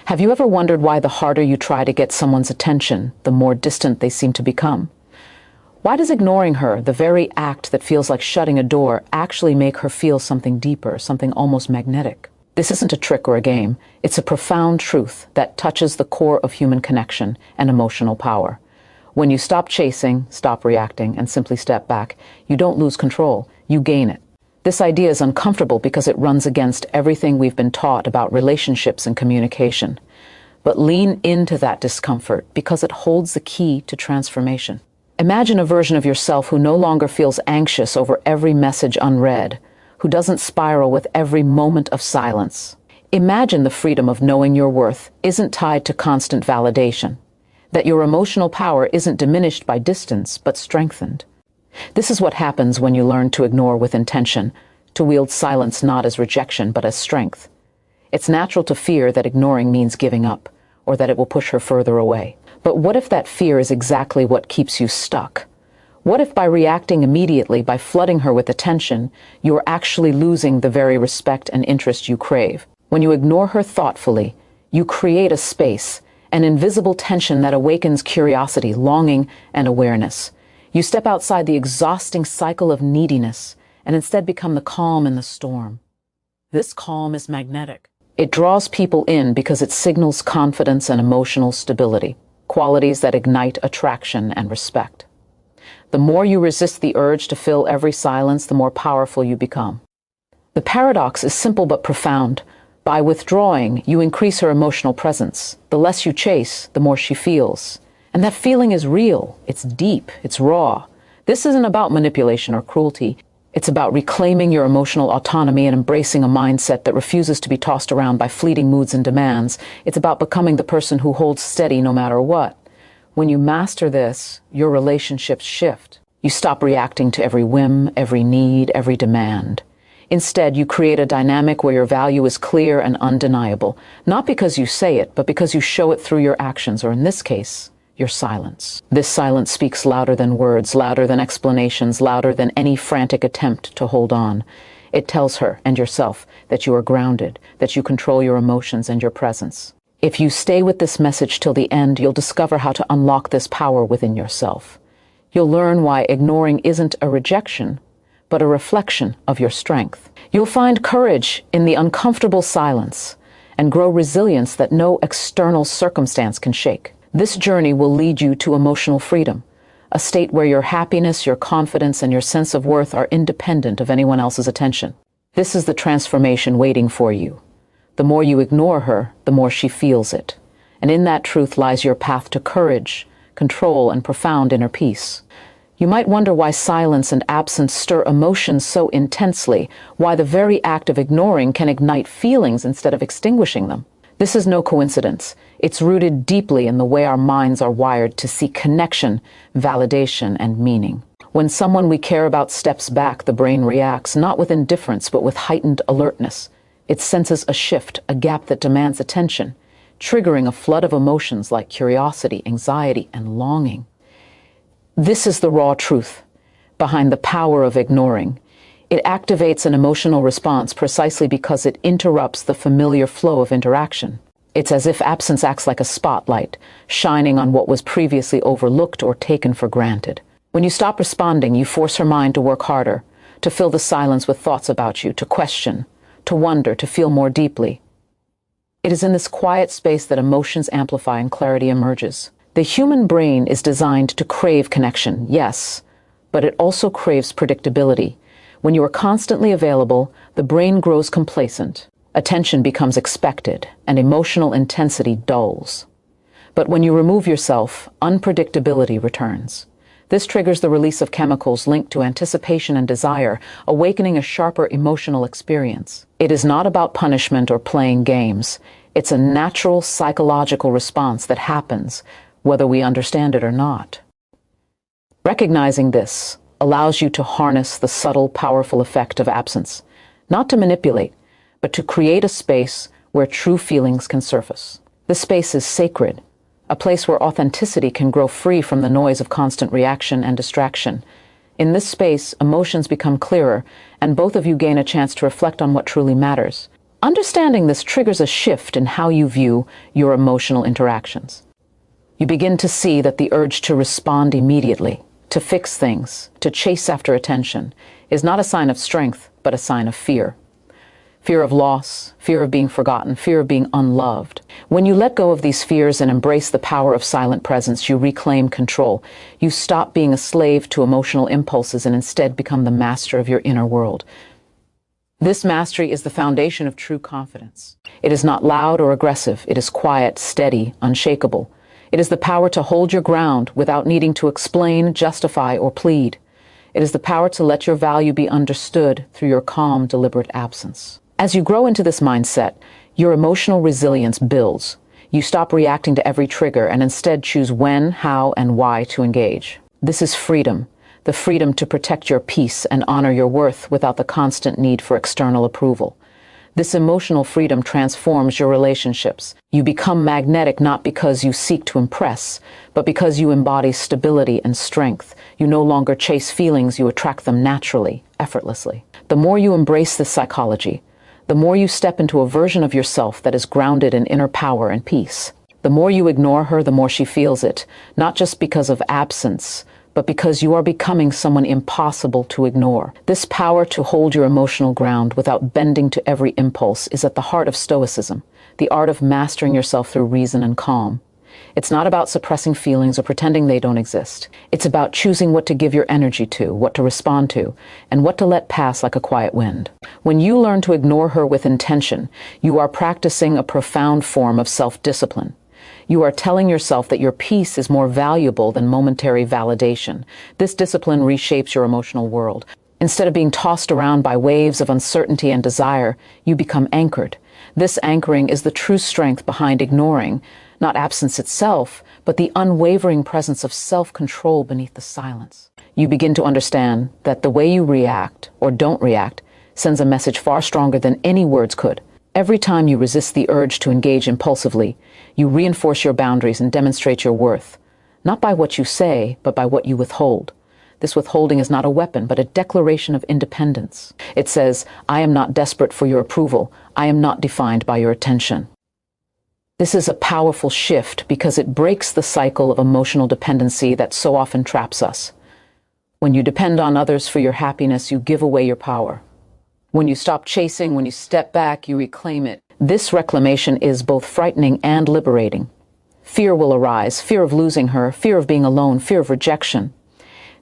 Have you ever wondered why the harder you try to get someone's attention, the more distant they seem to become? Why does ignoring her, the very act that feels like shutting a door, actually make her feel something deeper, something almost magnetic? This isn't a trick or a game. It's a profound truth that touches the core of human connection and emotional power. When you stop chasing, stop reacting, and simply step back, you don't lose control, you gain it. This idea is uncomfortable because it runs against everything we've been taught about relationships and communication. But lean into that discomfort because it holds the key to transformation. Imagine a version of yourself who no longer feels anxious over every message unread, who doesn't spiral with every moment of silence. Imagine the freedom of knowing your worth isn't tied to constant validation, that your emotional power isn't diminished by distance but strengthened. This is what happens when you learn to ignore with intention, to wield silence not as rejection but as strength. It's natural to fear that ignoring means giving up, or that it will push her further away. But what if that fear is exactly what keeps you stuck? What if by reacting immediately, by flooding her with attention, you're actually losing the very respect and interest you crave? When you ignore her thoughtfully, you create a space, an invisible tension that awakens curiosity, longing, and awareness. You step outside the exhausting cycle of neediness and instead become the calm in the storm. This calm is magnetic. It draws people in because it signals confidence and emotional stability, qualities that ignite attraction and respect. The more you resist the urge to fill every silence, the more powerful you become. The paradox is simple but profound. By withdrawing, you increase her emotional presence. The less you chase, the more she feels. And that feeling is real, it's deep, it's raw. This isn't about manipulation or cruelty. It's about reclaiming your emotional autonomy and embracing a mindset that refuses to be tossed around by fleeting moods and demands. It's about becoming the person who holds steady no matter what. When you master this, your relationships shift. You stop reacting to every whim, every need, every demand. Instead, you create a dynamic where your value is clear and undeniable, not because you say it, but because you show it through your actions, or in this case, your silence. This silence speaks louder than words, louder than explanations, louder than any frantic attempt to hold on. It tells her and yourself that you are grounded, that you control your emotions and your presence. If you stay with this message till the end, you'll discover how to unlock this power within yourself. You'll learn why ignoring isn't a rejection, but a reflection of your strength. You'll find courage in the uncomfortable silence and grow resilience that no external circumstance can shake. This journey will lead you to emotional freedom, a state where your happiness, your confidence, and your sense of worth are independent of anyone else's attention. This is the transformation waiting for you. The more you ignore her, the more she feels it. And in that truth lies your path to courage, control, and profound inner peace. You might wonder why silence and absence stir emotions so intensely, why the very act of ignoring can ignite feelings instead of extinguishing them. This is no coincidence. It's rooted deeply in the way our minds are wired to seek connection, validation, and meaning. When someone we care about steps back, the brain reacts, not with indifference, but with heightened alertness. It senses a shift, a gap that demands attention, triggering a flood of emotions like curiosity, anxiety, and longing. This is the raw truth behind the power of ignoring. It activates an emotional response precisely because it interrupts the familiar flow of interaction. It's as if absence acts like a spotlight, shining on what was previously overlooked or taken for granted. When you stop responding, you force her mind to work harder, to fill the silence with thoughts about you, to question, to wonder, to feel more deeply. It is in this quiet space that emotions amplify and clarity emerges. The human brain is designed to crave connection, yes, but it also craves predictability. When you are constantly available, the brain grows complacent. Attention becomes expected, and emotional intensity dulls. But when you remove yourself, unpredictability returns. This triggers the release of chemicals linked to anticipation and desire, awakening a sharper emotional experience. It is not about punishment or playing games. It's a natural psychological response that happens, whether we understand it or not. Recognizing this allows you to harness the subtle, powerful effect of absence, not to manipulate, but to create a space where true feelings can surface. This space is sacred, a place where authenticity can grow free from the noise of constant reaction and distraction. In this space, emotions become clearer, and both of you gain a chance to reflect on what truly matters. Understanding this triggers a shift in how you view your emotional interactions. You begin to see that the urge to respond immediately, to fix things, to chase after attention, is not a sign of strength, but a sign of fear. Fear of loss, fear of being forgotten, fear of being unloved. When you let go of these fears and embrace the power of silent presence, you reclaim control. You stop being a slave to emotional impulses and instead become the master of your inner world. This mastery is the foundation of true confidence. It is not loud or aggressive. It is quiet, steady, unshakable. It is the power to hold your ground without needing to explain, justify, or plead. It is the power to let your value be understood through your calm, deliberate absence. As you grow into this mindset, your emotional resilience builds. You stop reacting to every trigger and instead choose when, how, and why to engage. This is freedom, the freedom to protect your peace and honor your worth without the constant need for external approval. This emotional freedom transforms your relationships. You become magnetic not because you seek to impress, but because you embody stability and strength. You no longer chase feelings, you attract them naturally, effortlessly. The more you embrace this psychology, the more you step into a version of yourself that is grounded in inner power and peace. The more you ignore her, the more she feels it, not just because of absence, but because you are becoming someone impossible to ignore. This power to hold your emotional ground without bending to every impulse is at the heart of Stoicism, the art of mastering yourself through reason and calm. It's not about suppressing feelings or pretending they don't exist. It's about choosing what to give your energy to, what to respond to, and what to let pass like a quiet wind. When you learn to ignore her with intention, you are practicing a profound form of self-discipline. You are telling yourself that your peace is more valuable than momentary validation. This discipline reshapes your emotional world. Instead of being tossed around by waves of uncertainty and desire, you become anchored. This anchoring is the true strength behind ignoring, not absence itself, but the unwavering presence of self-control beneath the silence. You begin to understand that the way you react or don't react sends a message far stronger than any words could. Every time you resist the urge to engage impulsively, you reinforce your boundaries and demonstrate your worth, not by what you say, but by what you withhold. This withholding is not a weapon, but a declaration of independence. It says, I am not desperate for your approval. I am not defined by your attention. This is a powerful shift because it breaks the cycle of emotional dependency that so often traps us. When you depend on others for your happiness, you give away your power. When you stop chasing, when you step back, you reclaim it. This reclamation is both frightening and liberating. Fear will arise, fear of losing her, fear of being alone, fear of rejection.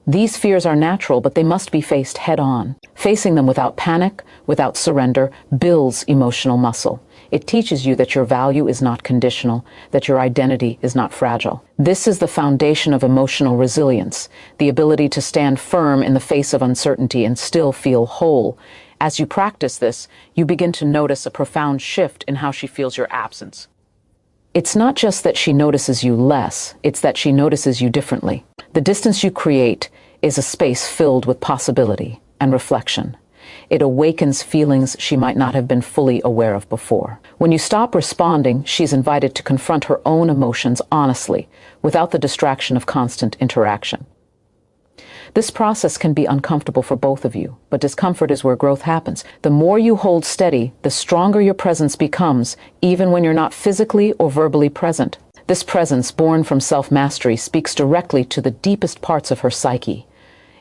These fears are natural, but they must be faced head-on. Facing them without panic, without surrender, builds emotional muscle. It teaches you that your value is not conditional, that your identity is not fragile. This is the foundation of emotional resilience, the ability to stand firm in the face of uncertainty and still feel whole. As you practice this, you begin to notice a profound shift in how she feels your absence. It's not just that she notices you less, it's that she notices you differently. The distance you create is a space filled with possibility and reflection. It awakens feelings she might not have been fully aware of before. When you stop responding, she's invited to confront her own emotions honestly, without the distraction of constant interaction. This process can be uncomfortable for both of you, but discomfort is where growth happens. The more you hold steady, the stronger your presence becomes, even when you're not physically or verbally present. This presence, born from self-mastery, speaks directly to the deepest parts of her psyche.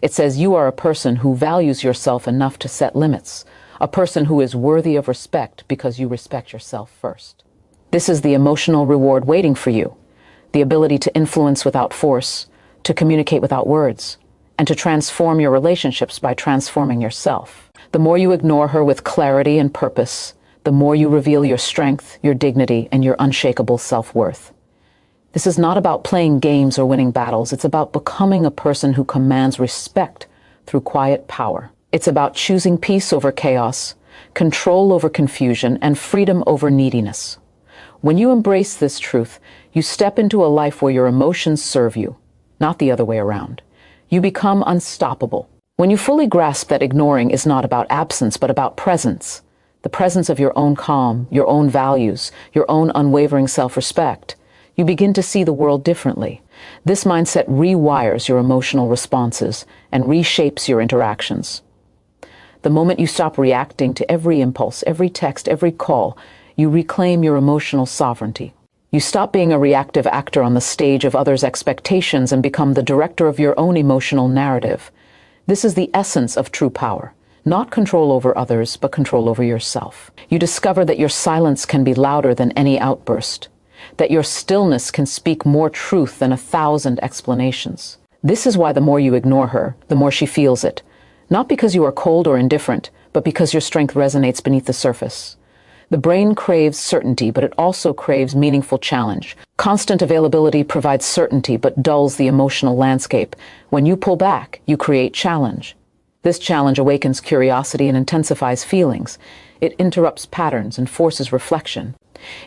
It says you are a person who values yourself enough to set limits, a person who is worthy of respect because you respect yourself first. This is the emotional reward waiting for you, the ability to influence without force, to communicate without words, and to transform your relationships by transforming yourself. The more you ignore her with clarity and purpose, the more you reveal your strength, your dignity, and your unshakable self-worth. This is not about playing games or winning battles. It's about becoming a person who commands respect through quiet power. It's about choosing peace over chaos, control over confusion, and freedom over neediness. When you embrace this truth, you step into a life where your emotions serve you, not the other way around. You become unstoppable. When you fully grasp that ignoring is not about absence, but about presence, the presence of your own calm, your own values, your own unwavering self-respect, you begin to see the world differently. This mindset rewires your emotional responses and reshapes your interactions. The moment you stop reacting to every impulse, every text, every call, you reclaim your emotional sovereignty. You stop being a reactive actor on the stage of others' expectations and become the director of your own emotional narrative. This is the essence of true power. Not control over others, but control over yourself. You discover that your silence can be louder than any outburst, that your stillness can speak more truth than 1,000 explanations. This is why the more you ignore her, the more she feels it. Not because you are cold or indifferent, but because your strength resonates beneath the surface. The brain craves certainty, but it also craves meaningful challenge. Constant availability provides certainty, but dulls the emotional landscape. When you pull back, you create challenge. This challenge awakens curiosity and intensifies feelings. It interrupts patterns and forces reflection.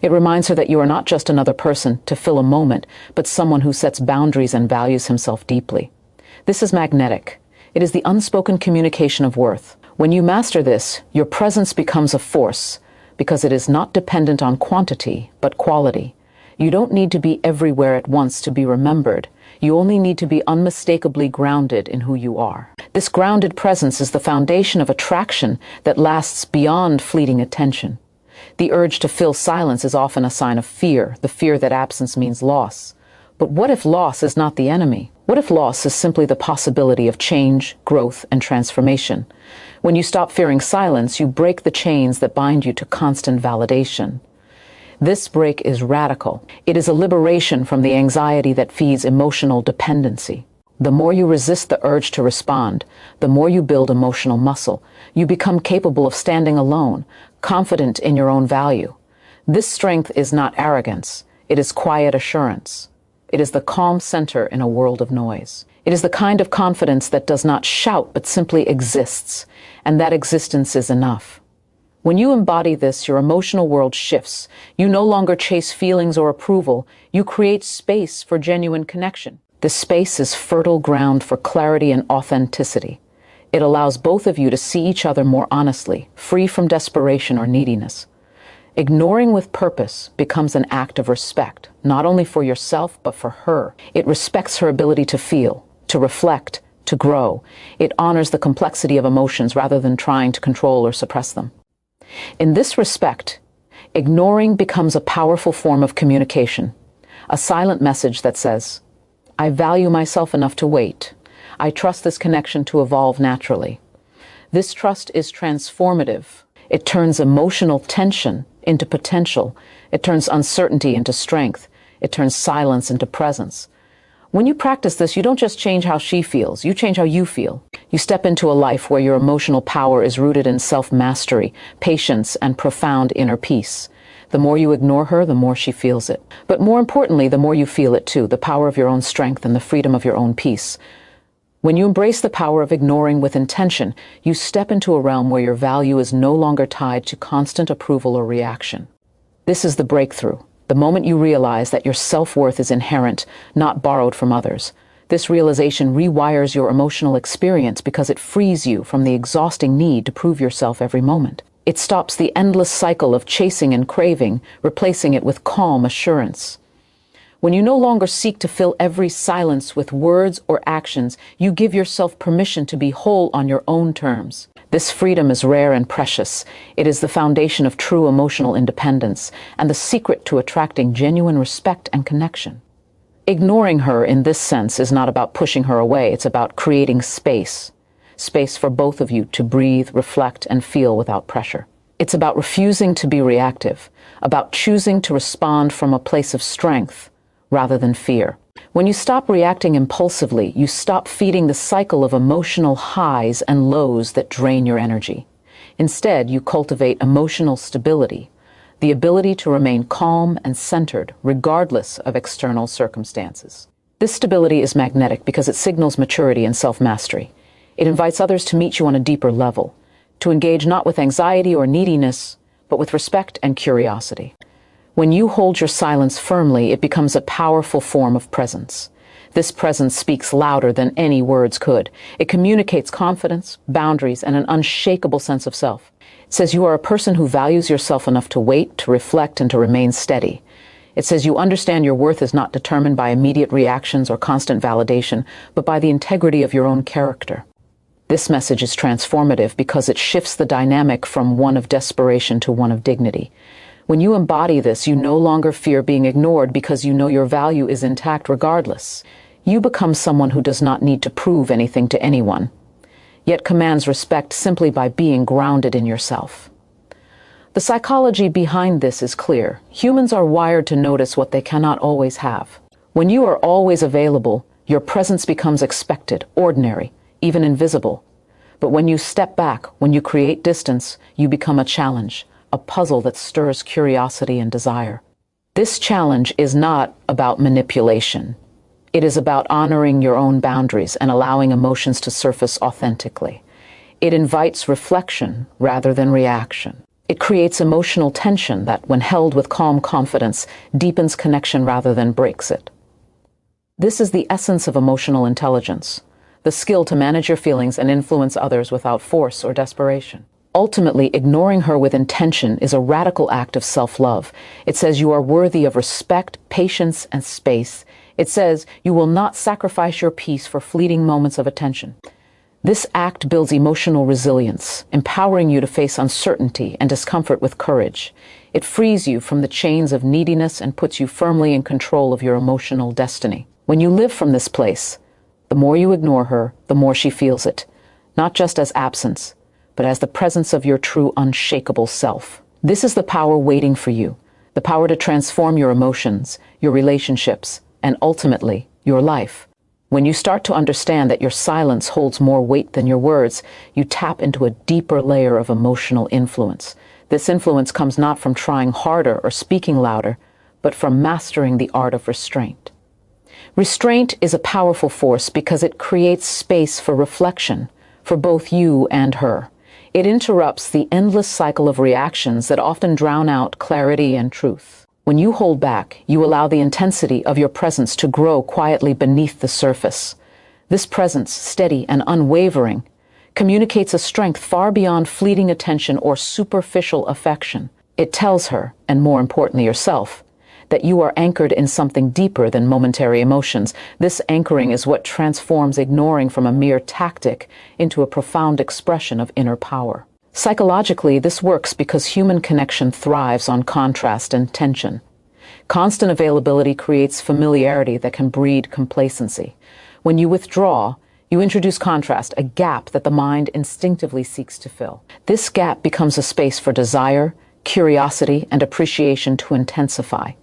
It reminds her that you are not just another person to fill a moment, but someone who sets boundaries and values himself deeply. This is magnetic. It is the unspoken communication of worth. When you master this, your presence becomes a force, because it is not dependent on quantity, but quality. You don't need to be everywhere at once to be remembered. You only need to be unmistakably grounded in who you are. This grounded presence is the foundation of attraction that lasts beyond fleeting attention. The urge to fill silence is often a sign of fear, the fear that absence means loss. But what if loss is not the enemy? What if loss is simply the possibility of change, growth, and transformation? When you stop fearing silence, you break the chains that bind you to constant validation. This break is radical. It is a liberation from the anxiety that feeds emotional dependency. The more you resist the urge to respond, the more you build emotional muscle. You become capable of standing alone, confident in your own value. This strength is not arrogance. It is quiet assurance. It is the calm center in a world of noise. It is the kind of confidence that does not shout but simply exists, and that existence is enough. When you embody this, your emotional world shifts. You no longer chase feelings or approval. You create space for genuine connection. This space is fertile ground for clarity and authenticity. It allows both of you to see each other more honestly, free from desperation or neediness. Ignoring with purpose becomes an act of respect, not only for yourself, but for her. It respects her ability to feel, to reflect, to grow. It honors the complexity of emotions rather than trying to control or suppress them. In this respect, ignoring becomes a powerful form of communication, a silent message that says, I value myself enough to wait. I trust this connection to evolve naturally. This trust is transformative. It turns emotional tension into potential. It turns uncertainty into strength. It turns silence into presence. When you practice this, you don't just change how she feels, you change how you feel. You step into a life where your emotional power is rooted in self-mastery, patience, and profound inner peace. The more you ignore her, the more she feels it. But more importantly, the more you feel it too, the power of your own strength and the freedom of your own peace. When you embrace the power of ignoring with intention, you step into a realm where your value is no longer tied to constant approval or reaction. This is the breakthrough. The moment you realize that your self-worth is inherent, not borrowed from others. This realization rewires your emotional experience because it frees you from the exhausting need to prove yourself every moment. It stops the endless cycle of chasing and craving, replacing it with calm assurance. When you no longer seek to fill every silence with words or actions, you give yourself permission to be whole on your own terms. This freedom is rare and precious. It is the foundation of true emotional independence and the secret to attracting genuine respect and connection. Ignoring her in this sense is not about pushing her away. It's about creating space. Space for both of you to breathe, reflect, and feel without pressure. It's about refusing to be reactive, about choosing to respond from a place of strength rather than fear. When you stop reacting impulsively, you stop feeding the cycle of emotional highs and lows that drain your energy. Instead, you cultivate emotional stability, the ability to remain calm and centered regardless of external circumstances. This stability is magnetic because it signals maturity and self-mastery. It invites others to meet you on a deeper level, to engage not with anxiety or neediness, but with respect and curiosity. When you hold your silence firmly, it becomes a powerful form of presence. This presence speaks louder than any words could. It communicates confidence, boundaries, and an unshakable sense of self. It says you are a person who values yourself enough to wait, to reflect, and to remain steady. It says you understand your worth is not determined by immediate reactions or constant validation, but by the integrity of your own character. This message is transformative because it shifts the dynamic from one of desperation to one of dignity. When you embody this, you no longer fear being ignored because you know your value is intact regardless. You become someone who does not need to prove anything to anyone, yet commands respect simply by being grounded in yourself. The psychology behind this is clear. Humans are wired to notice what they cannot always have. When you are always available, your presence becomes expected, ordinary, even invisible. But when you step back, when you create distance, you become a challenge, a puzzle that stirs curiosity and desire. This challenge is not about manipulation. It is about honoring your own boundaries and allowing emotions to surface authentically. It invites reflection rather than reaction. It creates emotional tension that, when held with calm confidence, deepens connection rather than breaks it. This is the essence of emotional intelligence, the skill to manage your feelings and influence others without force or desperation. Ultimately, ignoring her with intention is a radical act of self-love. It says you are worthy of respect, patience, and space. It says you will not sacrifice your peace for fleeting moments of attention. This act builds emotional resilience, empowering you to face uncertainty and discomfort with courage. It frees you from the chains of neediness and puts you firmly in control of your emotional destiny. When you live from this place, the more you ignore her, the more she feels it, not just as absence, but as the presence of your true, unshakable self. This is the power waiting for you, the power to transform your emotions, your relationships, and ultimately, your life. When you start to understand that your silence holds more weight than your words, you tap into a deeper layer of emotional influence. This influence comes not from trying harder or speaking louder, but from mastering the art of restraint. Restraint is a powerful force because it creates space for reflection, for both you and her. It interrupts the endless cycle of reactions that often drown out clarity and truth. When you hold back, you allow the intensity of your presence to grow quietly beneath the surface. This presence, steady and unwavering, communicates a strength far beyond fleeting attention or superficial affection. It tells her, and more importantly yourself, that you are anchored in something deeper than momentary emotions. This anchoring is what transforms ignoring from a mere tactic into a profound expression of inner power. Psychologically, this works because human connection thrives on contrast and tension. Constant availability creates familiarity that can breed complacency. When you withdraw, you introduce contrast, a gap that the mind instinctively seeks to fill. This gap becomes a space for desire, curiosity, and appreciation to intensify.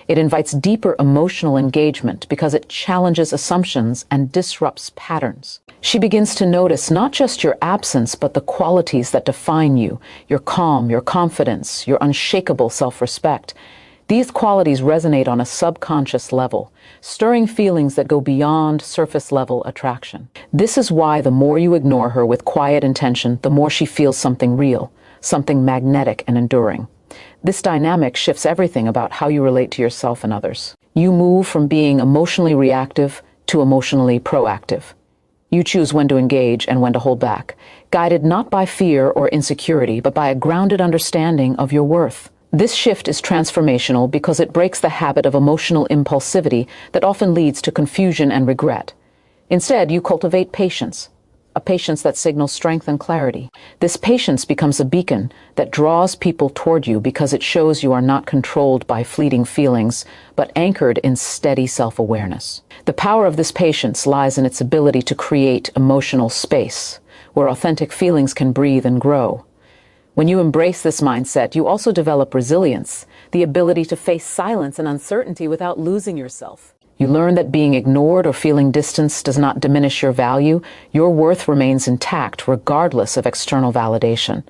It invites deeper emotional engagement because it challenges assumptions and disrupts patterns. She begins to notice not just your absence, but the qualities that define you, your calm, your confidence, your unshakable self-respect. These qualities resonate on a subconscious level, stirring feelings that go beyond surface-level attraction. This is why the more you ignore her with quiet intention, the more she feels something real, something magnetic and enduring. This dynamic shifts everything about how you relate to yourself and others. You move from being emotionally reactive to emotionally proactive. You choose when to engage and when to hold back, guided not by fear or insecurity, but by a grounded understanding of your worth. This shift is transformational because it breaks the habit of emotional impulsivity that often leads to confusion and regret. Instead, you cultivate patience, a patience that signals strength and clarity. This patience becomes a beacon that draws people toward you because it shows you are not controlled by fleeting feelings, but anchored in steady self-awareness. The power of this patience lies in its ability to create emotional space, where authentic feelings can breathe and grow. When you embrace this mindset, you also develop resilience, the ability to face silence and uncertainty without losing yourself. You learn that being ignored or feeling distance does not diminish your value. Your worth remains intact regardless of external validation.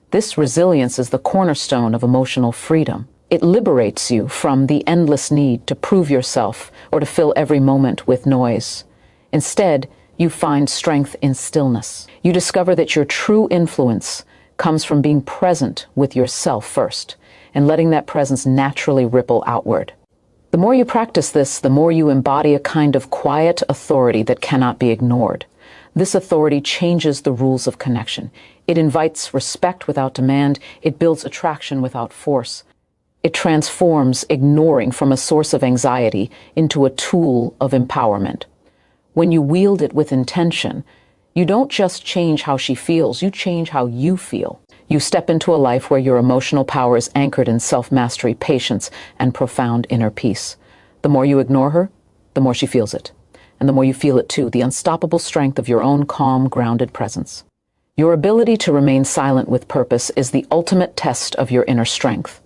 This resilience is the cornerstone of emotional freedom. It liberates you from the endless need to prove yourself or to fill every moment with noise. Instead, you find strength in stillness. You discover that your true influence comes from being present with yourself first and letting that presence naturally ripple outward. The more you practice this, the more you embody a kind of quiet authority that cannot be ignored. This authority changes the rules of connection. It invites respect without demand. It builds attraction without force. It transforms ignoring from a source of anxiety into a tool of empowerment. When you wield it with intention, You don't just change how she feels, you change how you feel. You step into a life where your emotional power is anchored in self-mastery, patience, and profound inner peace. The more you ignore her, the more she feels it. And the more you feel it too, the unstoppable strength of your own calm, grounded presence. Your ability to remain silent with purpose is the ultimate test of your inner strength.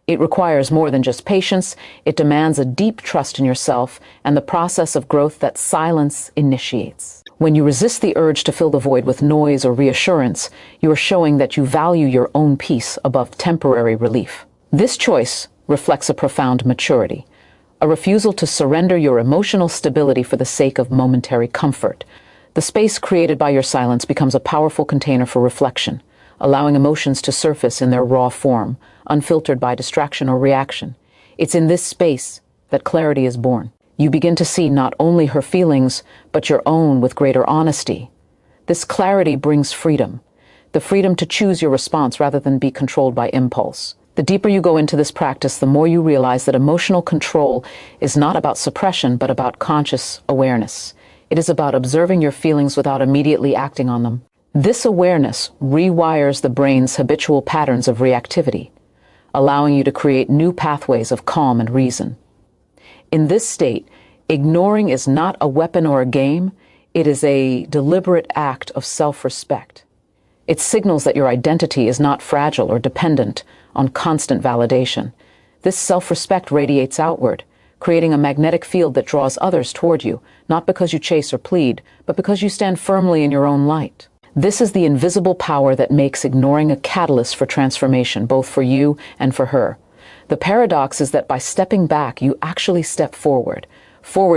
It requires more than just patience, it demands a deep trust in yourself and the process of growth that silence initiates. When you resist the urge to fill the void with noise or reassurance, you are showing that you value your own peace above temporary relief. This choice reflects a profound maturity, a refusal to surrender your emotional stability for the sake of momentary comfort. The space created by your silence becomes a powerful container for reflection, allowing emotions to surface in their raw form, unfiltered by distraction or reaction. It's in this space that clarity is born. You begin to see not only her feelings, but your own with greater honesty. This clarity brings freedom, the freedom to choose your response rather than be controlled by impulse. The deeper you go into this practice, the more you realize that emotional control is not about suppression, but about conscious awareness. It is about observing your feelings without immediately acting on them. This awareness rewires the brain's habitual patterns of reactivity, allowing you to create new pathways of calm and reason. In this state, ignoring is not a weapon or a game, it is a deliberate act of self-respect. It signals that your identity is not fragile or dependent on constant validation. This self-respect radiates outward, creating a magnetic field that draws others toward you, not because you chase or plead, but because you stand firmly in your own light. This is the invisible power that makes ignoring a catalyst for transformation, both for you and for her. The paradox is that by stepping back, you actually step forward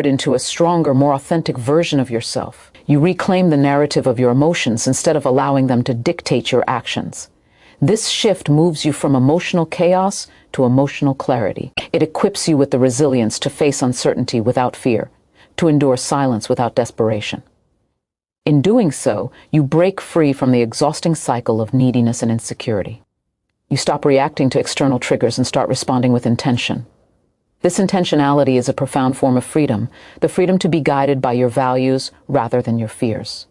into a stronger, more authentic version of yourself. You reclaim the narrative of your emotions instead of allowing them to dictate your actions. This shift moves you from emotional chaos to emotional clarity. It equips you with the resilience to face uncertainty without fear, to endure silence without desperation. In doing so, you break free from the exhausting cycle of neediness and insecurity. You stop reacting to external triggers and start responding with intention. This intentionality is a profound form of freedom, the freedom to be guided by your values rather than your fears.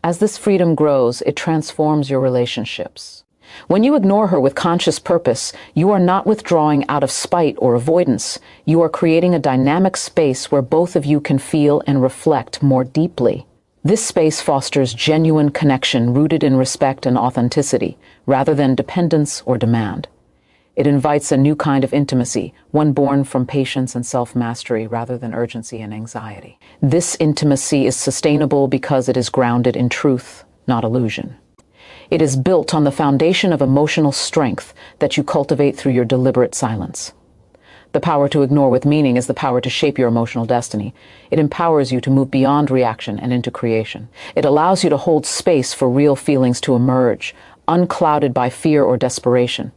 As this freedom grows, it transforms your relationships. When you ignore her with conscious purpose, you are not withdrawing out of spite or avoidance. You are creating a dynamic space where both of you can feel and reflect more deeply. This space fosters genuine connection rooted in respect and authenticity, rather than dependence or demand. It invites a new kind of intimacy, one born from patience and self-mastery rather than urgency and anxiety. This intimacy is sustainable because it is grounded in truth, not illusion. It is built on the foundation of emotional strength that you cultivate through your deliberate silence. The power to ignore with meaning is the power to shape your emotional destiny. It empowers you to move beyond reaction and into creation. It allows you to hold space for real feelings to emerge, unclouded by fear or desperation.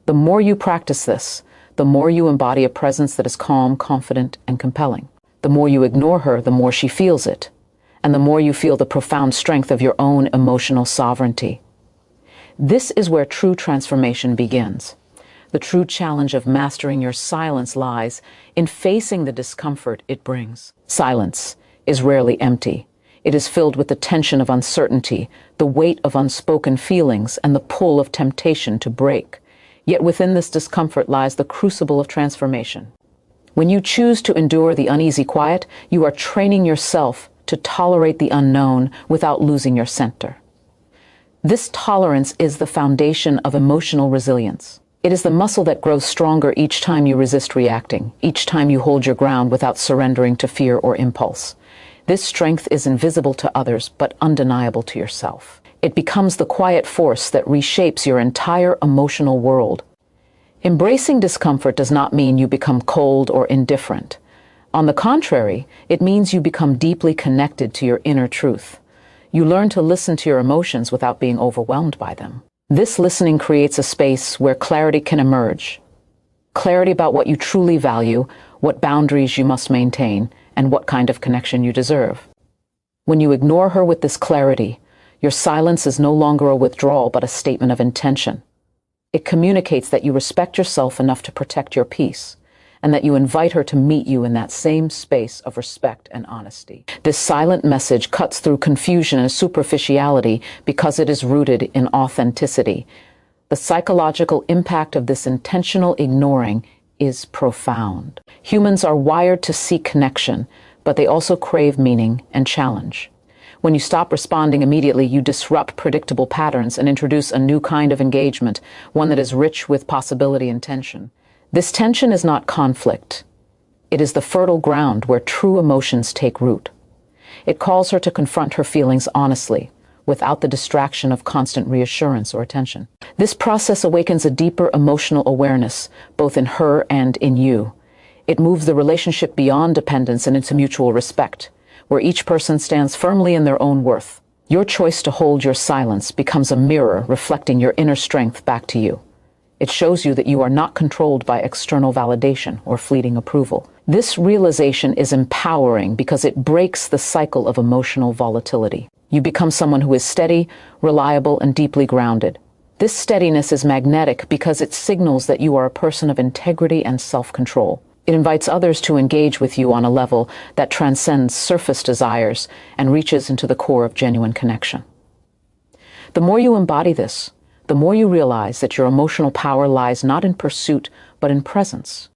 The more you practice this, the more you embody a presence that is calm, confident, and compelling. The more you ignore her, the more she feels it, and the more you feel the profound strength of your own emotional sovereignty. This is where true transformation begins. The true challenge of mastering your silence lies in facing the discomfort it brings. Silence is rarely empty. It is filled with the tension of uncertainty, the weight of unspoken feelings, and the pull of temptation to break. Yet within this discomfort lies the crucible of transformation. When you choose to endure the uneasy quiet, you are training yourself to tolerate the unknown without losing your center. This tolerance is the foundation of emotional resilience. It is the muscle that grows stronger each time you resist reacting, each time you hold your ground without surrendering to fear or impulse. This strength is invisible to others, but undeniable to yourself. It becomes the quiet force that reshapes your entire emotional world. Embracing discomfort does not mean you become cold or indifferent. On the contrary, it means you become deeply connected to your inner truth. You learn to listen to your emotions without being overwhelmed by them. This listening creates a space where clarity can emerge. Clarity about what you truly value, what boundaries you must maintain, and what kind of connection you deserve. When you ignore her with this clarity, your silence is no longer a withdrawal but a statement of intention. It communicates that you respect yourself enough to protect your peace, and that you invite her to meet you in that same space of respect and honesty. This silent message cuts through confusion and superficiality because it is rooted in authenticity. The psychological impact of this intentional ignoring is profound. Humans are wired to seek connection, but they also crave meaning and challenge. When you stop responding immediately, you disrupt predictable patterns and introduce a new kind of engagement, one that is rich with possibility and tension. This tension is not conflict. It is the fertile ground where true emotions take root. It calls her to confront her feelings honestly, without the distraction of constant reassurance or attention. This process awakens a deeper emotional awareness, both in her and in you. It moves the relationship beyond dependence and into mutual respect, where each person stands firmly in their own worth. Your choice to hold your silence becomes a mirror reflecting your inner strength back to you. It shows you that you are not controlled by external validation or fleeting approval. This realization is empowering because it breaks the cycle of emotional volatility. You become someone who is steady, reliable, and deeply grounded. This steadiness is magnetic because it signals that you are a person of integrity and self-control. It invites others to engage with you on a level that transcends surface desires and reaches into the core of genuine connection. The more you embody this, the more you realize that your emotional power lies not in pursuit, but in presence.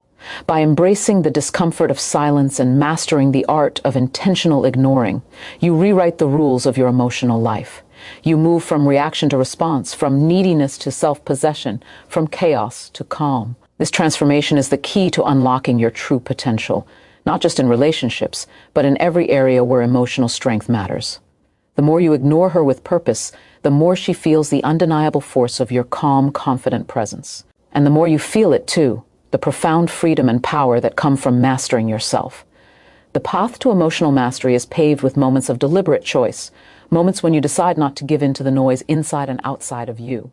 By embracing the discomfort of silence and mastering the art of intentional ignoring, you rewrite the rules of your emotional life. You move from reaction to response, from neediness to self-possession, from chaos to calm. This transformation is the key to unlocking your true potential, not just in relationships, but in every area where emotional strength matters. The more you ignore her with purpose, the more she feels the undeniable force of your calm, confident presence. And the more you feel it, too, the profound freedom and power that come from mastering yourself. The path to emotional mastery is paved with moments of deliberate choice, moments when you decide not to give in to the noise inside and outside of you.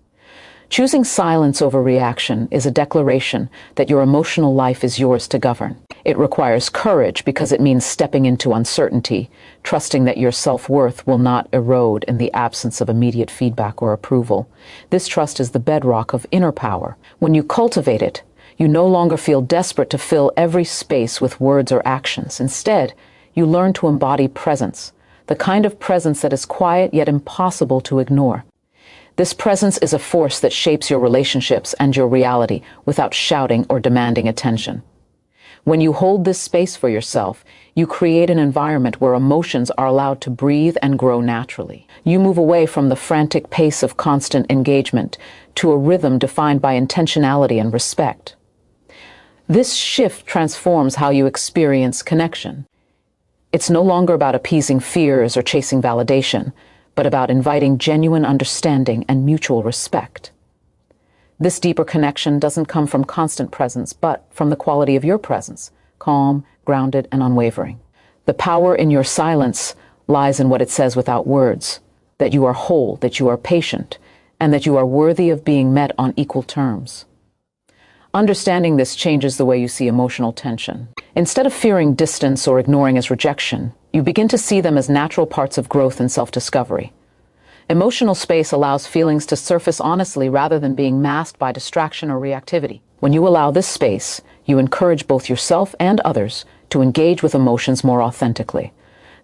Choosing silence over reaction is a declaration that your emotional life is yours to govern. It requires courage because it means stepping into uncertainty, trusting that your self-worth will not erode in the absence of immediate feedback or approval. This trust is the bedrock of inner power. When you cultivate it, you no longer feel desperate to fill every space with words or actions. Instead, you learn to embody presence, the kind of presence that is quiet yet impossible to ignore. This presence is a force that shapes your relationships and your reality without shouting or demanding attention. When you hold this space for yourself, you create an environment where emotions are allowed to breathe and grow naturally. You move away from the frantic pace of constant engagement to a rhythm defined by intentionality and respect. This shift transforms how you experience connection. It's no longer about appeasing fears or chasing validation, but about inviting genuine understanding and mutual respect. This deeper connection doesn't come from constant presence, but from the quality of your presence, calm, grounded, and unwavering. The power in your silence lies in what it says without words, that you are whole, that you are patient, and that you are worthy of being met on equal terms. Understanding this changes the way you see emotional tension. Instead of fearing distance or ignoring as rejection, you begin to see them as natural parts of growth and self-discovery. Emotional space allows feelings to surface honestly rather than being masked by distraction or reactivity. When you allow this space, you encourage both yourself and others to engage with emotions more authentically.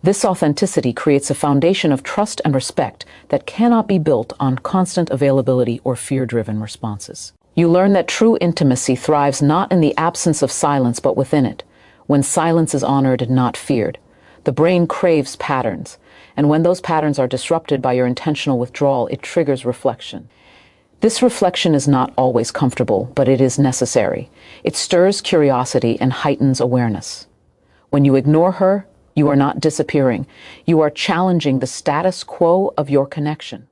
This authenticity creates a foundation of trust and respect that cannot be built on constant availability or fear-driven responses. You learn that true intimacy thrives not in the absence of silence but within it, when silence is honored and not feared. The brain craves patterns, and when those patterns are disrupted by your intentional withdrawal, it triggers reflection. This reflection is not always comfortable, but it is necessary. It stirs curiosity and heightens awareness. When you ignore her, you are not disappearing. You are challenging the status quo of your connection.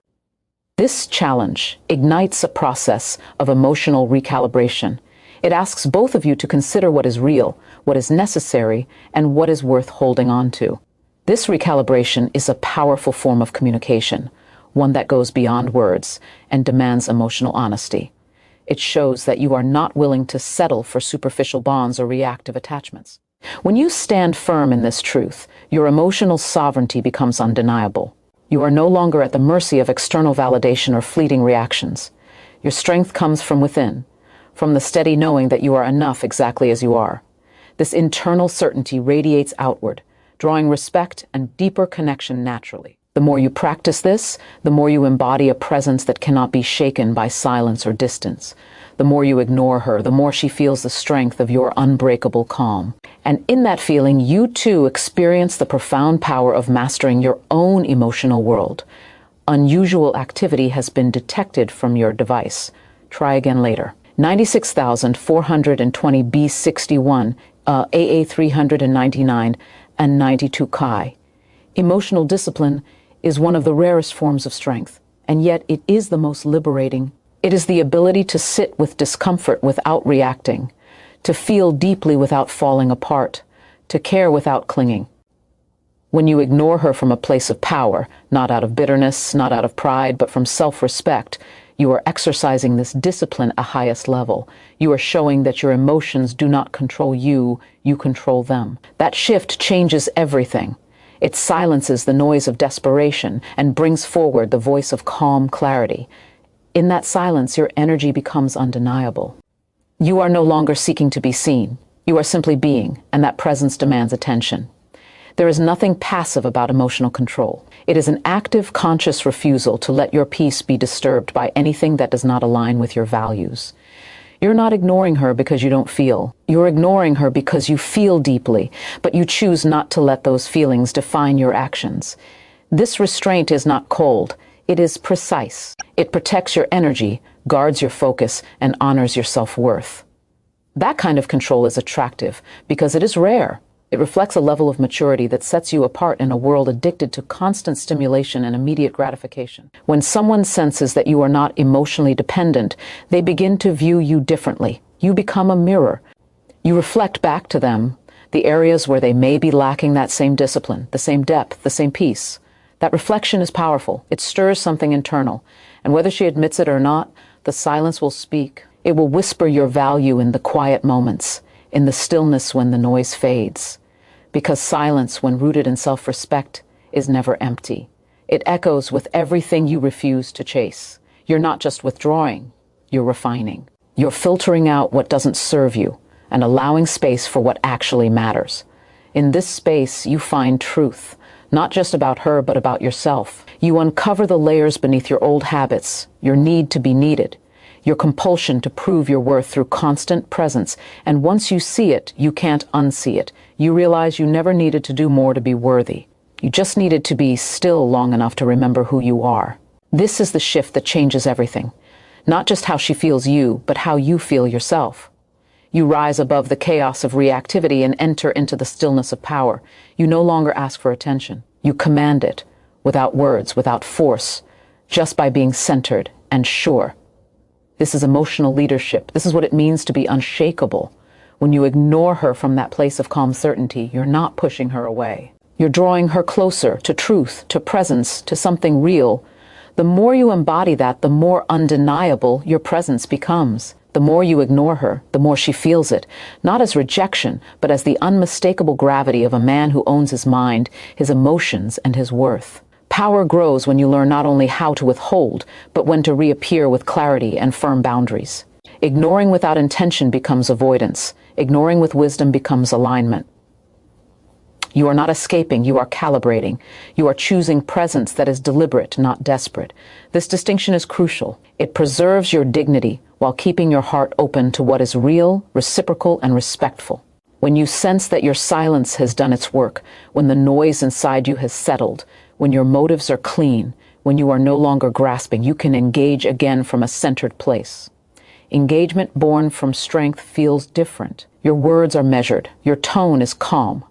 This challenge ignites a process of emotional recalibration. It asks both of you to consider what is real, what is necessary, and what is worth holding on to. This recalibration is a powerful form of communication, one that goes beyond words and demands emotional honesty. It shows that you are not willing to settle for superficial bonds or reactive attachments. When you stand firm in this truth, your emotional sovereignty becomes undeniable. You are no longer at the mercy of external validation or fleeting reactions. Your strength comes from within, from the steady knowing that you are enough exactly as you are. This internal certainty radiates outward, drawing respect and deeper connection naturally. The more you practice this, the more you embody a presence that cannot be shaken by silence or distance. The more you ignore her, the more she feels the strength of your unbreakable calm. And in that feeling, you too experience the profound power of mastering your own emotional world. Unusual activity has been detected from your device. Try again later. 96,420 B61, AA 399, and 92 Chi. Emotional discipline is one of the rarest forms of strength, and yet it is the most liberating. It is the ability to sit with discomfort without reacting, to feel deeply without falling apart, to care without clinging. When you ignore her from a place of power, not out of bitterness, not out of pride, but from self-respect, you are exercising this discipline at the highest level. You are showing that your emotions do not control you, you control them. That shift changes everything. It silences the noise of desperation and brings forward the voice of calm clarity. In that silence, your energy becomes undeniable. You are no longer seeking to be seen. You are simply being, and that presence demands attention. There is nothing passive about emotional control. It is an active, conscious refusal to let your peace be disturbed by anything that does not align with your values. You're not ignoring her because you don't feel. You're ignoring her because you feel deeply, but you choose not to let those feelings define your actions. This restraint is not cold. It is precise. It protects your energy, guards your focus, and honors your self-worth. That kind of control is attractive because it is rare. It reflects a level of maturity that sets you apart in a world addicted to constant stimulation and immediate gratification. When someone senses that you are not emotionally dependent, they begin to view you differently. You become a mirror. You reflect back to them the areas where they may be lacking that same discipline, the same depth, the same peace. That reflection is powerful. It stirs something internal. And whether she admits it or not, the silence will speak. It will whisper your value in the quiet moments, in the stillness when the noise fades. Because silence, when rooted in self-respect, is never empty. It echoes with everything you refuse to chase. You're not just withdrawing, you're refining. You're filtering out what doesn't serve you and allowing space for what actually matters. In this space, you find truth, not just about her, but about yourself. You uncover the layers beneath your old habits, your need to be needed, your compulsion to prove your worth through constant presence. And once you see it, you can't unsee it. You realize you never needed to do more to be worthy. You just needed to be still long enough to remember who you are. This is the shift that changes everything. Not just how she feels you, but how you feel yourself. You rise above the chaos of reactivity and enter into the stillness of power. You no longer ask for attention. You command it, without words, without force, just by being centered and sure. This is emotional leadership. This is what it means to be unshakable. When you ignore her from that place of calm certainty, you're not pushing her away. You're drawing her closer to truth, to presence, to something real. The more you embody that, the more undeniable your presence becomes. The more you ignore her, the more she feels it, not as rejection, but as the unmistakable gravity of a man who owns his mind, his emotions, and his worth. Power grows when you learn not only how to withhold, but when to reappear with clarity and firm boundaries. Ignoring without intention becomes avoidance. Ignoring with wisdom becomes alignment. You are not escaping, you are calibrating. You are choosing presence that is deliberate, not desperate. This distinction is crucial. It preserves your dignity while keeping your heart open to what is real, reciprocal, and respectful. When you sense that your silence has done its work, when the noise inside you has settled, when your motives are clean, when you are no longer grasping, you can engage again from a centered place. Engagement born from strength feels different. Your words are measured. Your tone is calm.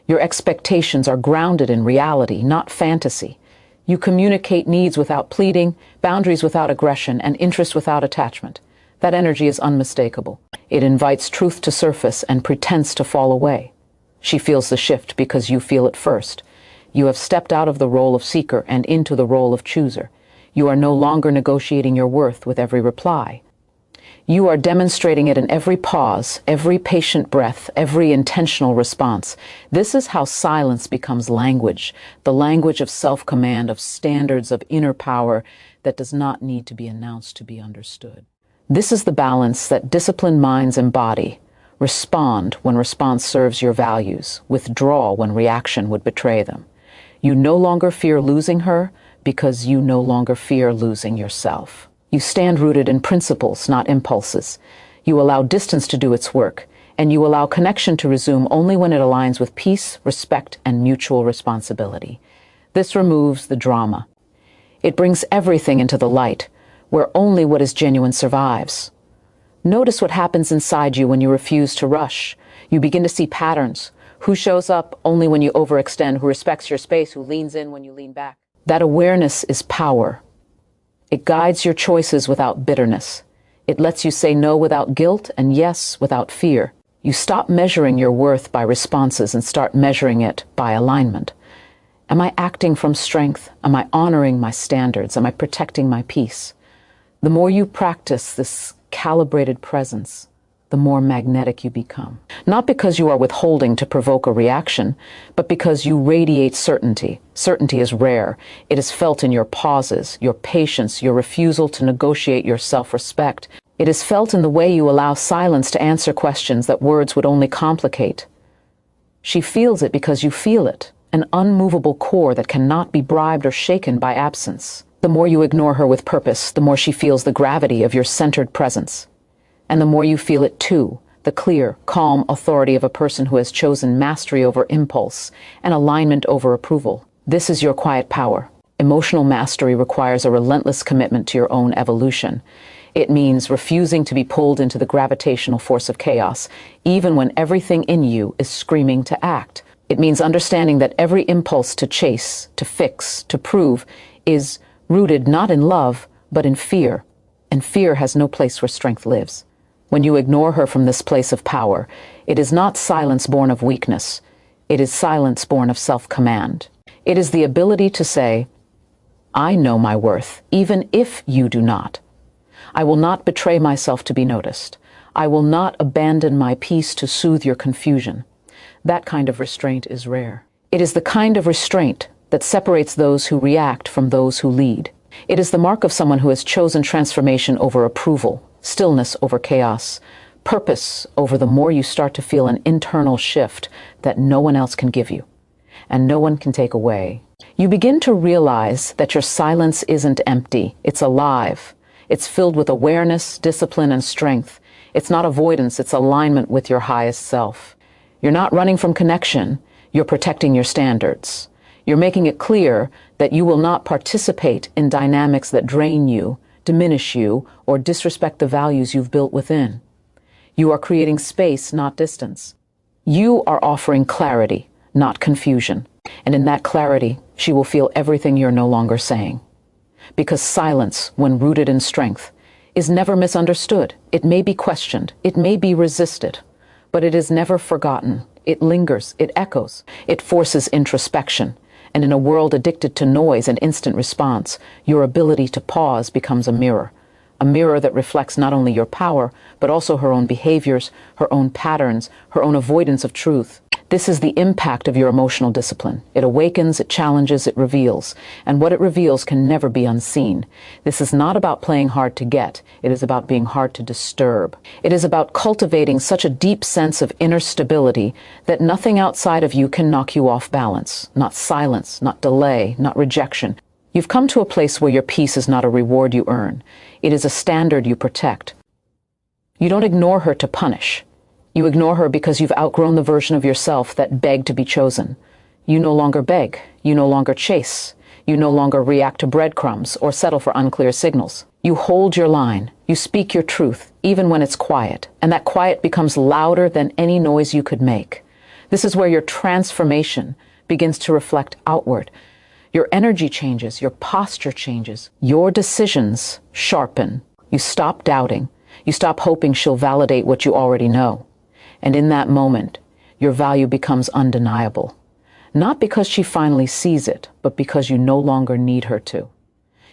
Your expectations are grounded in reality, not fantasy. You communicate needs without pleading, boundaries without aggression, and interest without attachment. That energy is unmistakable. It invites truth to surface and pretense to fall away. She feels the shift because you feel it first. You have stepped out of the role of seeker and into the role of chooser. You are no longer negotiating your worth with every reply. You are demonstrating it in every pause, every patient breath, every intentional response. This is how silence becomes language, the language of self-command, of standards, of inner power that does not need to be announced to be understood. This is the balance that disciplined minds embody: Respond when response serves your values. Withdraw when reaction would betray them. You no longer fear losing her because you no longer fear losing yourself. You stand rooted in principles, not impulses. You allow distance to do its work, and you allow connection to resume only when it aligns with peace, respect, and mutual responsibility. This removes the drama. It brings everything into the light, where only what is genuine survives. Notice what happens inside you when you refuse to rush. You begin to see patterns. Who shows up only when you overextend, who respects your space, who leans in when you lean back. That awareness is power. It guides your choices without bitterness. It lets you say no without guilt and yes without fear. You stop measuring your worth by responses and start measuring it by alignment. Am I acting from strength? Am I honoring my standards? Am I protecting my peace? The more you practice this calibrated presence, the more magnetic you become. Not because you are withholding to provoke a reaction, but because you radiate certainty. Certainty is rare. It is felt in your pauses, your patience, your refusal to negotiate your self-respect. It is felt in the way you allow silence to answer questions that words would only complicate. She feels it because you feel it, an unmovable core that cannot be bribed or shaken by absence. The more you ignore her with purpose, the more she feels the gravity of your centered presence. And the more you feel it too, the clear, calm authority of a person who has chosen mastery over impulse and alignment over approval. This is your quiet power. Emotional mastery requires a relentless commitment to your own evolution. It means refusing to be pulled into the gravitational force of chaos, even when everything in you is screaming to act. It means understanding that every impulse to chase, to fix, to prove is rooted not in love, but in fear. And fear has no place where strength lives. When you ignore her from this place of power, it is not silence born of weakness. It is silence born of self-command. It is the ability to say, I know my worth, even if you do not. I will not betray myself to be noticed. I will not abandon my peace to soothe your confusion. That kind of restraint is rare. It is the kind of restraint that separates those who react from those who lead. It is the mark of someone who has chosen transformation over approval, stillness over chaos, purpose over the more you start to feel an internal shift that no one else can give you, and no one can take away. You begin to realize that your silence isn't empty, it's alive. It's filled with awareness, discipline, and strength. It's not avoidance, it's alignment with your highest self. You're not running from connection, you're protecting your standards. You're making it clear that you will not participate in dynamics that drain you, diminish you, or disrespect the values you've built within. You are creating space, not distance. You are offering clarity, not confusion. And in that clarity, she will feel everything you're no longer saying. Because silence, when rooted in strength, is never misunderstood. It may be questioned, it may be resisted, but it is never forgotten. It lingers, it echoes, it forces introspection. And in a world addicted to noise and instant response, your ability to pause becomes a mirror that reflects not only your power, but also her own behaviors, her own patterns, her own avoidance of truth. This is the impact of your emotional discipline. It awakens, it challenges, it reveals. And what it reveals can never be unseen. This is not about playing hard to get. It is about being hard to disturb. It is about cultivating such a deep sense of inner stability that nothing outside of you can knock you off balance. Not silence, not delay, not rejection. You've come to a place where your peace is not a reward you earn. It is a standard you protect. You don't ignore her to punish. You ignore her because you've outgrown the version of yourself that begged to be chosen. You no longer beg. You no longer chase. You no longer react to breadcrumbs or settle for unclear signals. You hold your line. You speak your truth, even when it's quiet. And that quiet becomes louder than any noise you could make. This is where your transformation begins to reflect outward. Your energy changes. Your posture changes. Your decisions sharpen. You stop doubting. You stop hoping she'll validate what you already know. And in that moment, your value becomes undeniable. Not because she finally sees it, but because you no longer need her to.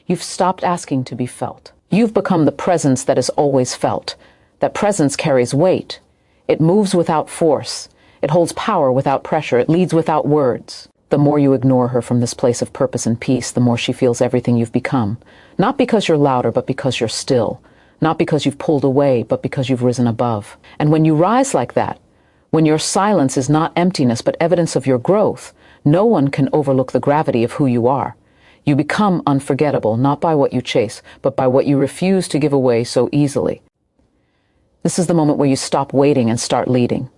You've stopped asking to be felt. You've become the presence that is always felt. That presence carries weight. It moves without force. It holds power without pressure. It leads without words. The more you ignore her from this place of purpose and peace, the more she feels everything you've become. Not because you're louder, but because you're still. not because you've pulled away, but because you've risen above. And when you rise like that, when your silence is not emptiness but evidence of your growth, no one can overlook the gravity of who you are. You become unforgettable, not by what you chase, but by what you refuse to give away so easily. This is the moment where you stop waiting and start leading.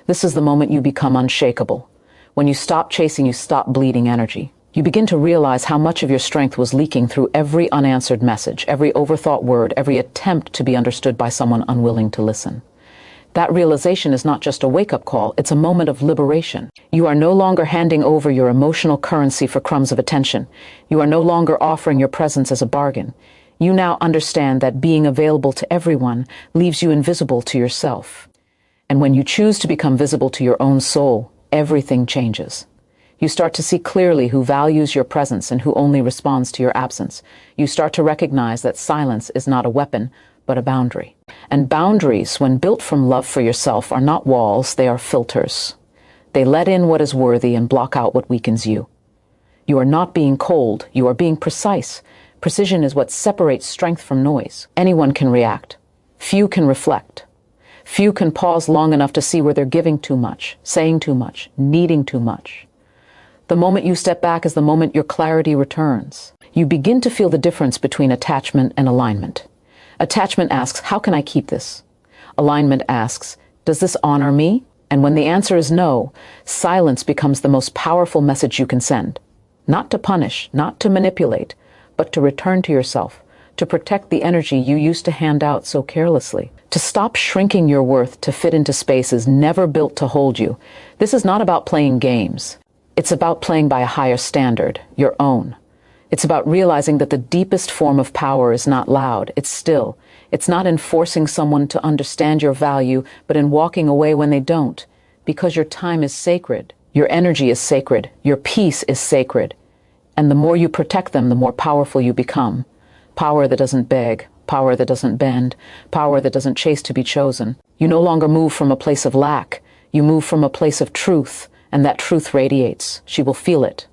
This is the moment you become unshakable. When you stop chasing, you stop bleeding energy. You begin to realize how much of your strength was leaking through every unanswered message, every overthought word, every attempt to be understood by someone unwilling to listen. That realization is not just a wake-up call, it's a moment of liberation. You are no longer handing over your emotional currency for crumbs of attention. You are no longer offering your presence as a bargain. You now understand that being available to everyone leaves you invisible to yourself. And when you choose to become visible to your own soul, everything changes. You start to see clearly who values your presence and who only responds to your absence. You start to recognize that silence is not a weapon, but a boundary. And boundaries, when built from love for yourself, are not walls, they are filters. They let in what is worthy and block out what weakens you. You are not being cold, you are being precise. Precision is what separates strength from noise. Anyone can react. Few can reflect. Few can pause long enough to see where they're giving too much, saying too much, needing too much. The moment you step back is the moment your clarity returns. You begin to feel the difference between attachment and alignment. Attachment asks, how can I keep this? Alignment asks, does this honor me? And when the answer is no, silence becomes the most powerful message you can send. Not to punish, not to manipulate, but to return to yourself, to protect the energy you used to hand out so carelessly, to stop shrinking your worth to fit into spaces never built to hold you. This is not about playing games. It's about playing by a higher standard, your own. It's about realizing that the deepest form of power is not loud, it's still. It's not in forcing someone to understand your value, but in walking away when they don't. Because your time is sacred, your energy is sacred, your peace is sacred. And the more you protect them, the more powerful you become. Power that doesn't beg, power that doesn't bend, power that doesn't chase to be chosen. You no longer move from a place of lack. You move from a place of truth, and that truth radiates. She will feel it.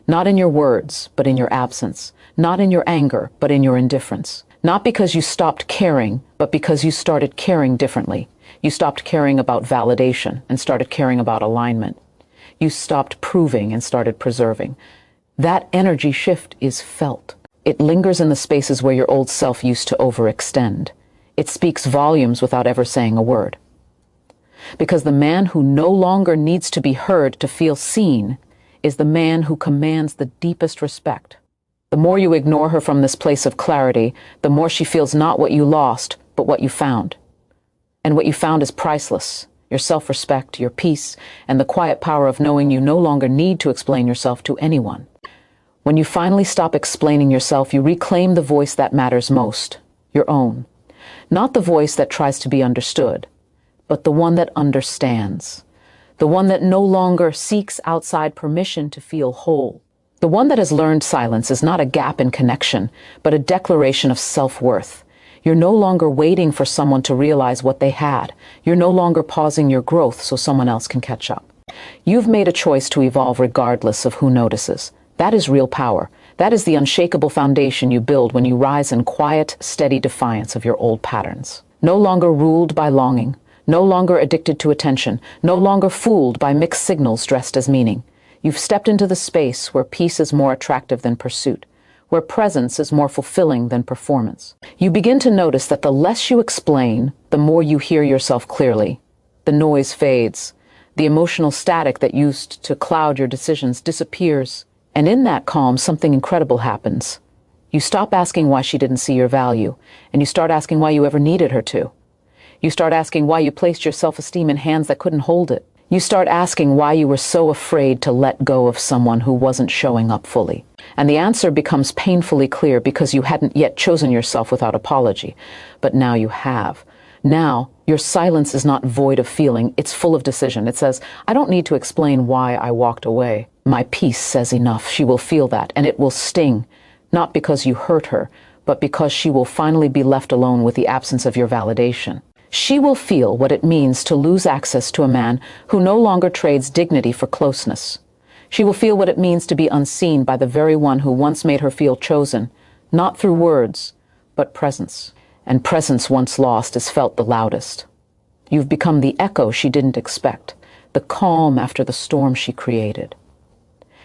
Not in your words, but in your absence. Not in your anger, but in your indifference. Not because you stopped caring, but because you started caring differently. You stopped caring about validation and started caring about alignment. You stopped proving and started preserving. That energy shift is felt. It lingers in the spaces where your old self used to overextend. It speaks volumes without ever saying a word. Because the man who no longer needs to be heard to feel seen is the man who commands the deepest respect. The more you ignore her from this place of clarity, the more she feels not what you lost, but what you found. And what you found is priceless. Your self-respect, your peace, and the quiet power of knowing you no longer need to explain yourself to anyone. When you finally stop explaining yourself, you reclaim the voice that matters most, your own. Not the voice that tries to be understood, but the one that understands. The one that no longer seeks outside permission to feel whole. The one that has learned silence is not a gap in connection, but a declaration of self-worth. You're no longer waiting for someone to realize what they had. You're no longer pausing your growth so someone else can catch up. You've made a choice to evolve regardless of who notices. That is real power. That is the unshakable foundation you build when you rise in quiet, steady defiance of your old patterns. No longer ruled by longing. No longer addicted to attention, no longer fooled by mixed signals dressed as meaning. You've stepped into the space where peace is more attractive than pursuit, where presence is more fulfilling than performance. You begin to notice that the less you explain, the more you hear yourself clearly. The noise fades. The emotional static that used to cloud your decisions disappears. And in that calm, something incredible happens. You stop asking why she didn't see your value, and you start asking why you ever needed her to. You start asking why you placed your self-esteem in hands that couldn't hold it. You start asking why you were so afraid to let go of someone who wasn't showing up fully. And the answer becomes painfully clear because you hadn't yet chosen yourself without apology. But now you have. Now, your silence is not void of feeling, it's full of decision. It says, I don't need to explain why I walked away. My peace says enough. She will feel that, and it will sting. Not because you hurt her, but because she will finally be left alone with the absence of your validation. She will feel what it means to lose access to a man who no longer trades dignity for closeness. She will feel what it means to be unseen by the very one who once made her feel chosen, not through words, but presence. and presence once lost is felt the loudest. You've become the echo she didn't expect, the calm after the storm she created.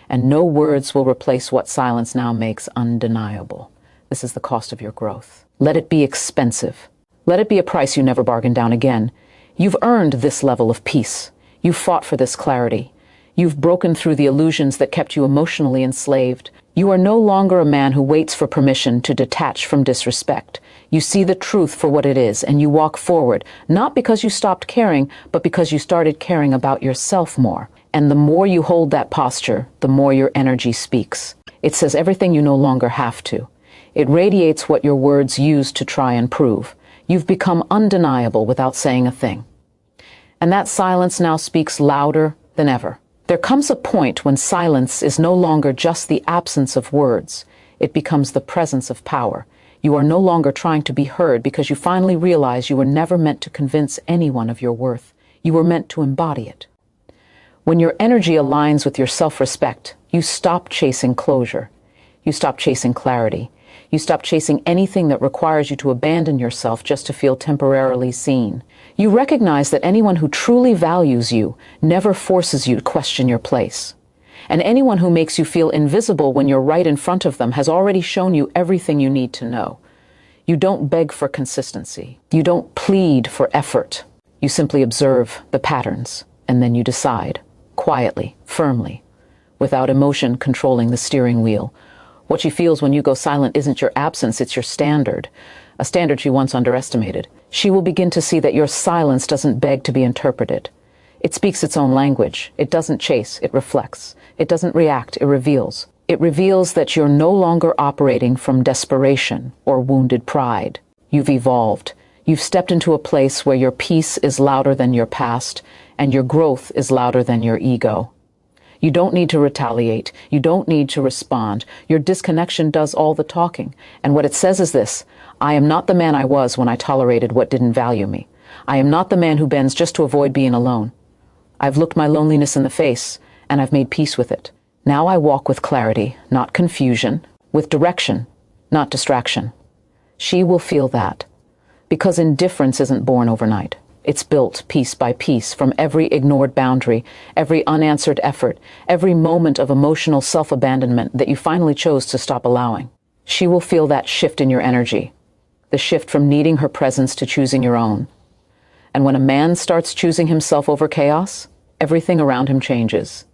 And no words will replace what silence now makes undeniable. This is the cost of your growth. Let it be expensive. Let it be a price you never bargain down again. You've earned this level of peace. You've fought for this clarity. You've broken through the illusions that kept you emotionally enslaved. You are no longer a man who waits for permission to detach from disrespect. You see the truth for what it is, and you walk forward, not because you stopped caring, but because you started caring about yourself more. And the more you hold that posture, the more your energy speaks. It says everything you no longer have to. It radiates what your words use to try and prove. You've become undeniable without saying a thing. And that silence now speaks louder than ever. There comes a point when silence is no longer just the absence of words. It becomes the presence of power. You are no longer trying to be heard because you finally realize you were never meant to convince anyone of your worth. You were meant to embody it. When your energy aligns with your self-respect, you stop chasing closure. You stop chasing clarity. You stop chasing anything that requires you to abandon yourself just to feel temporarily seen. You recognize that anyone who truly values you never forces you to question your place. And anyone who makes you feel invisible when you're right in front of them has already shown you everything you need to know. You don't beg for consistency. You don't plead for effort. You simply observe the patterns, and then you decide, quietly, firmly, without emotion controlling the steering wheel. What she feels when you go silent isn't your absence, it's your standard, a standard she once underestimated. She will begin to see that your silence doesn't beg to be interpreted. It speaks its own language. It doesn't chase, it reflects. It doesn't react, it reveals. It reveals that you're no longer operating from desperation or wounded pride. You've evolved. You've stepped into a place where your peace is louder than your past, and your growth is louder than your ego. You don't need to retaliate. You don't need to respond. Your disconnection does all the talking. And what it says is this: I am not the man I was when I tolerated what didn't value me. I am not the man who bends just to avoid being alone. I've looked my loneliness in the face, and I've made peace with it. Now I walk with clarity, not confusion, with direction, not distraction. She will feel that, because indifference isn't born overnight. It's built piece by piece from every ignored boundary, every unanswered effort, every moment of emotional self-abandonment that you finally chose to stop allowing. She will feel that shift in your energy, the shift from needing her presence to choosing your own. And when a man starts choosing himself over chaos, everything around him changes.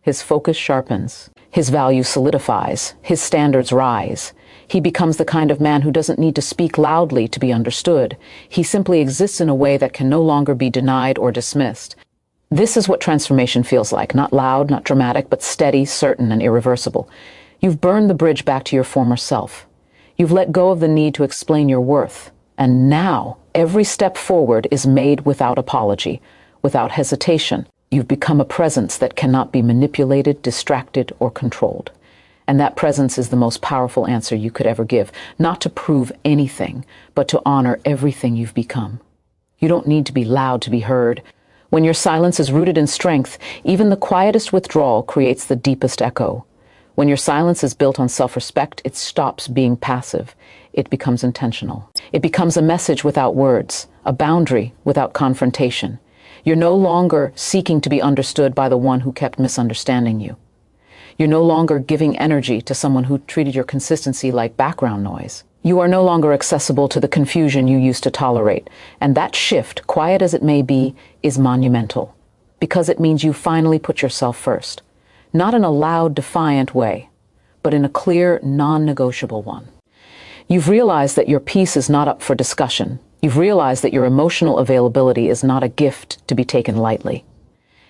His focus sharpens, his value solidifies, his standards rise. He becomes the kind of man who doesn't need to speak loudly to be understood. He simply exists in a way that can no longer be denied or dismissed. This is what transformation feels like, not loud, not dramatic, but steady, certain, and irreversible. You've burned the bridge back to your former self. You've let go of the need to explain your worth. And now, every step forward is made without apology, without hesitation. You've become a presence that cannot be manipulated, distracted, or controlled. And that presence is the most powerful answer you could ever give, not to prove anything, but to honor everything you've become. You don't need to be loud to be heard. When your silence is rooted in strength, even the quietest withdrawal creates the deepest echo. When your silence is built on self-respect, it stops being passive. It becomes intentional. It becomes a message without words, a boundary without confrontation. You're no longer seeking to be understood by the one who kept misunderstanding you. You're no longer giving energy to someone who treated your consistency like background noise. You are no longer accessible to the confusion you used to tolerate. And that shift, quiet as it may be, is monumental, because it means you finally put yourself first. Not in a loud, defiant way, but in a clear, non-negotiable one. You've realized that your peace is not up for discussion. You've realized that your emotional availability is not a gift to be taken lightly.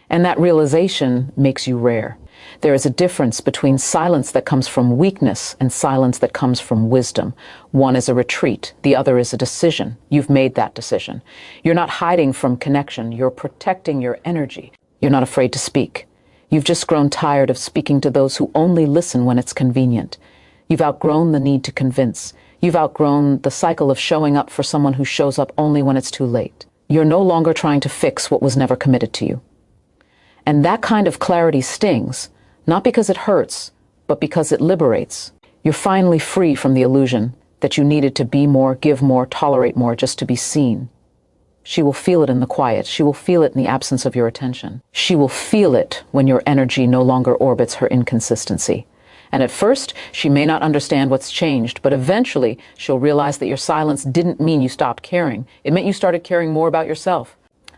And that realization makes you rare. There is a difference between silence that comes from weakness and silence that comes from wisdom. One is a retreat, the other is a decision. You've made that decision. You're not hiding from connection, you're protecting your energy. You're not afraid to speak. You've just grown tired of speaking to those who only listen when it's convenient. You've outgrown the need to convince. You've outgrown the cycle of showing up for someone who shows up only when it's too late. You're no longer trying to fix what was never committed to you. And that kind of clarity stings, not because it hurts, but because it liberates. You're finally free from the illusion that you needed to be more, give more, tolerate more just to be seen. She will feel it in the quiet. She will feel it in the absence of your attention. She will feel it when your energy no longer orbits her inconsistency. And at first, she may not understand what's changed, but eventually she'll realize that your silence didn't mean you stopped caring. It meant you started caring more about yourself.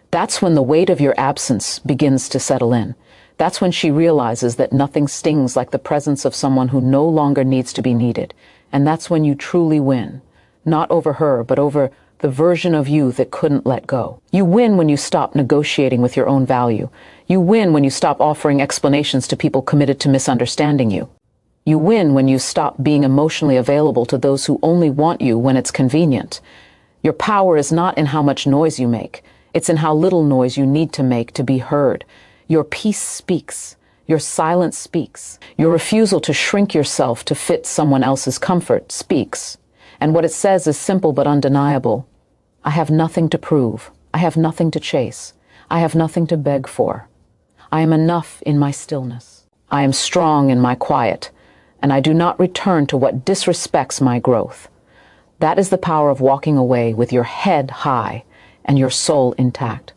That's when the weight of your absence begins to settle in. That's when she realizes that nothing stings like the presence of someone who no longer needs to be needed. And that's when you truly win. Not over her, but over the version of you that couldn't let go. You win when you stop negotiating with your own value. You win when you stop offering explanations to people committed to misunderstanding you. You win when you stop being emotionally available to those who only want you when it's convenient. Your power is not in how much noise you make. It's in how little noise you need to make to be heard. Your peace speaks. Your silence speaks. Your refusal to shrink yourself to fit someone else's comfort speaks. And what it says is simple but undeniable. I have nothing to prove. I have nothing to chase. I have nothing to beg for. I am enough in my stillness. I am strong in my quiet, and I do not return to what disrespects my growth. That is the power of walking away with your head high and your soul intact.